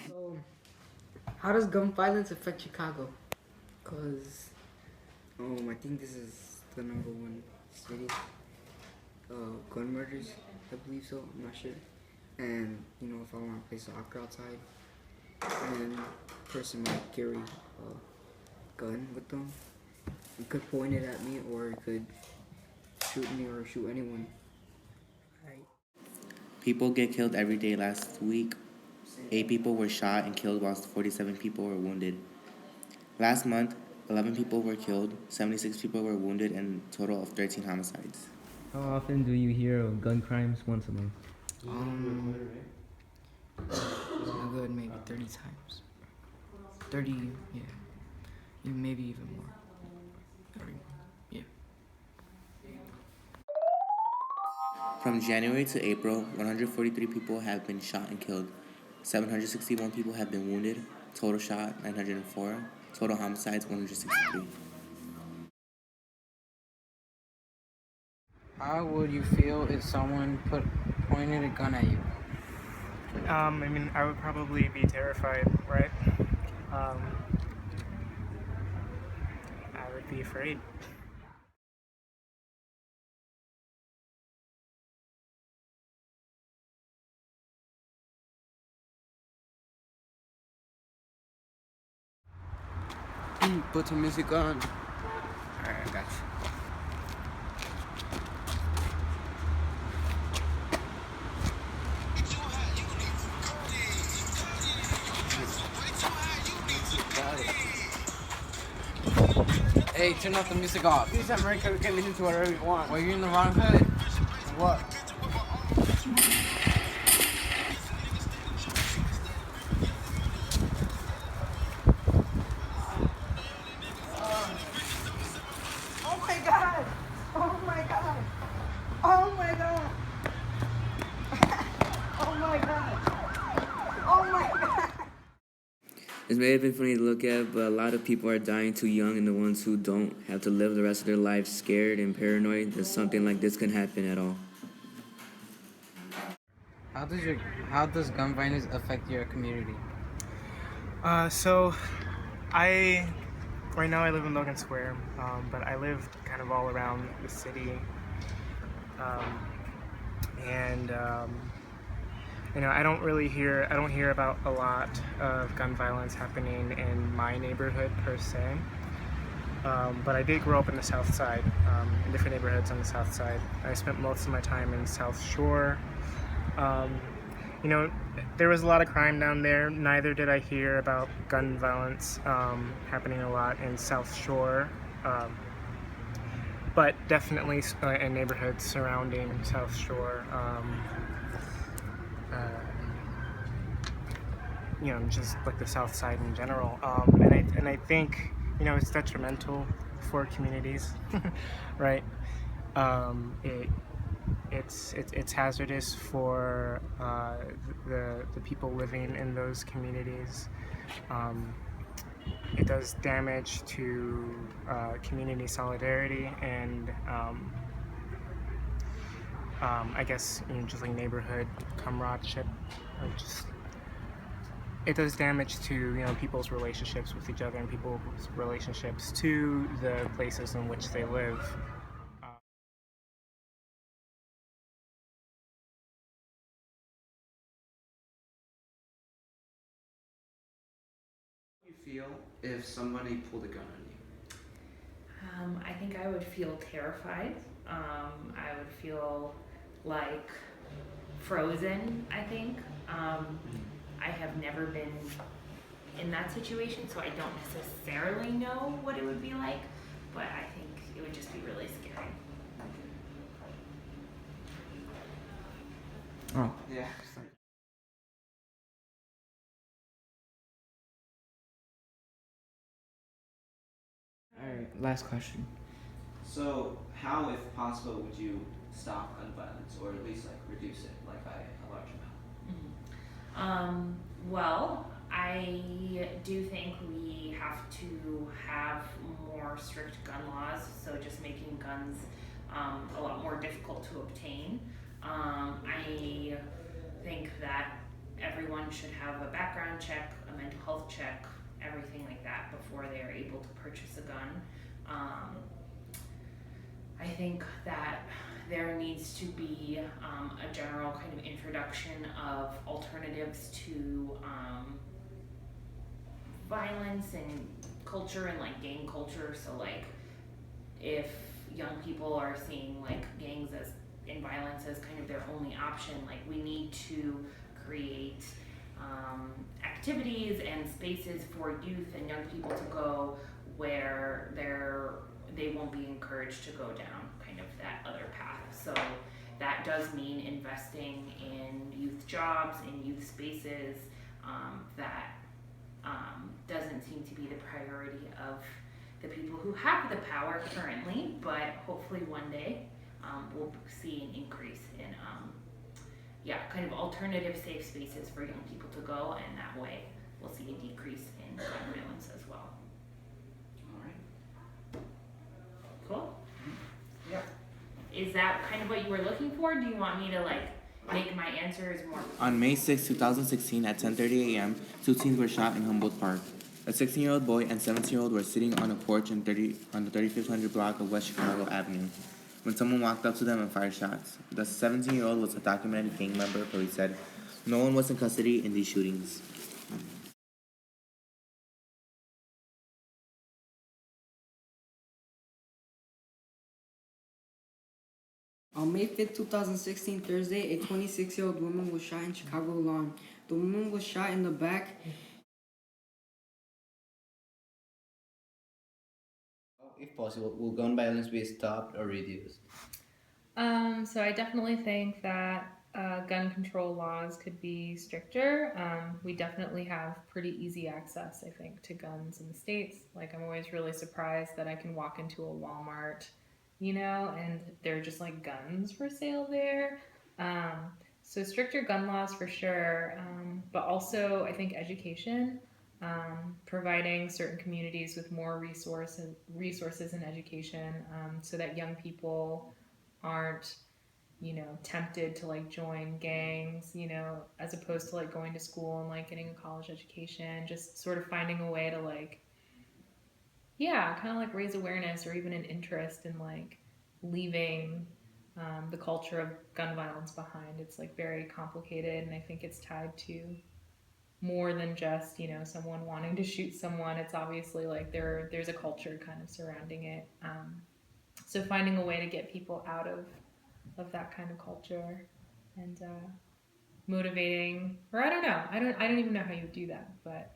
So, how does gun violence affect Chicago? Cause, I think this is the #1 city. Gun murders, I believe so. I'm not sure. And if I want to play soccer outside, and a person might carry a gun with them, it could point it at me, or it could shoot me or shoot anyone. Right. People get killed every day. Last week, 8 people were shot and killed whilst 47 people were wounded. Last month, 11 people were killed, 76 people were wounded, and a total of 13 homicides. How often do you hear of gun crimes? Once a month? A good maybe 30 times. 30, yeah. Maybe even more. 30, yeah. From January to April, 143 people have been shot and killed. 761 people have been wounded. Total shot, 904. Total homicides, 163. How would you feel if someone pointed a gun at you? I would probably be terrified, right? I would be afraid. Put some music on. Alright, I got you. Hey, turn off the music off. These America, we can listen to whatever we want. Well, you're in the wrong hood. What? Oh my God! Oh my God! Oh my God! Oh my God! Oh my God! This may have been funny to look at, but a lot of people are dying too young, and the ones who don't have to live the rest of their lives scared and paranoid that something like this can happen at all. How does gun violence affect your community? Right now I live in Logan Square, but I live kind of all around the city, and I don't hear about a lot of gun violence happening in my neighborhood per se. But I did grow up in the South Side, in different neighborhoods on the South Side. I spent most of my time in South Shore. There was a lot of crime down there. Neither did I hear about gun violence happening a lot in South Shore, but definitely in neighborhoods surrounding South Shore. Just like the South Side in general. And I think it's detrimental for communities, right? It's hazardous for the people living in those communities. It does damage to community solidarity and I guess just like neighborhood comradeship. It does damage to people's relationships with each other and people's relationships to the places in which they live. How do you feel if somebody pulled a gun on you? I think I would feel terrified. I would feel like frozen, I think. I have never been in that situation, so I don't necessarily know what it would be like, but I think it would just be really scary. Oh. Yeah. Alright, last question. So, how, if possible, would you stop gun violence, or at least reduce it, by a large amount? Well, I do think we have to have more strict gun laws, so just making guns a lot more difficult to obtain. I think that everyone should have a background check, a mental health check, everything like that before they are able to purchase a gun. I think that there needs to be a general kind of introduction of alternatives to violence and culture and like gang culture. So like if young people are seeing like gangs as and violence as kind of their only option, like we need to create activities and spaces for youth and young people to go where they won't be encouraged to go down kind of that other path. So that does mean investing in youth jobs, in youth spaces. That doesn't seem to be the priority of the people who have the power currently, but hopefully one day we'll see an increase in kind of alternative safe spaces for young people to go, and that way we'll see a decrease in gun violence as well. All right. Cool. Yeah. Is that kind of what you were looking for? Do you want me to like make my answers more? On May 6, 2016 at 10:30 a.m., 2 teens were shot in Humboldt Park. A 16-year-old boy and 17-year-old were sitting on a porch on the 3500 block of West Chicago Avenue when someone walked up to them and fired shots. The 17-year-old was a documented gang member, police said. No one was in custody in these shootings. On May 5th, 2016, Thursday, a 26-year-old woman was shot in Chicago lawn. The woman was shot in the back. If possible, will gun violence be stopped or reduced? So I definitely think that gun control laws could be stricter. We definitely have pretty easy access, I think, to guns in the States. Like, I'm always really surprised that I can walk into a Walmart, and there are just like guns for sale there. So stricter gun laws for sure, but also I think education, providing certain communities with more resources and education, so that young people aren't tempted to like join gangs, as opposed to like going to school and like getting a college education, just sort of finding a way to like, kind of like raise awareness or even an interest in like leaving the culture of gun violence behind. It's like very complicated, and I think it's tied to more than just someone wanting to shoot someone. It's obviously like there's a culture kind of surrounding it. So finding a way to get people out of that kind of culture and motivating, or I don't know, I don't even know how you do that, but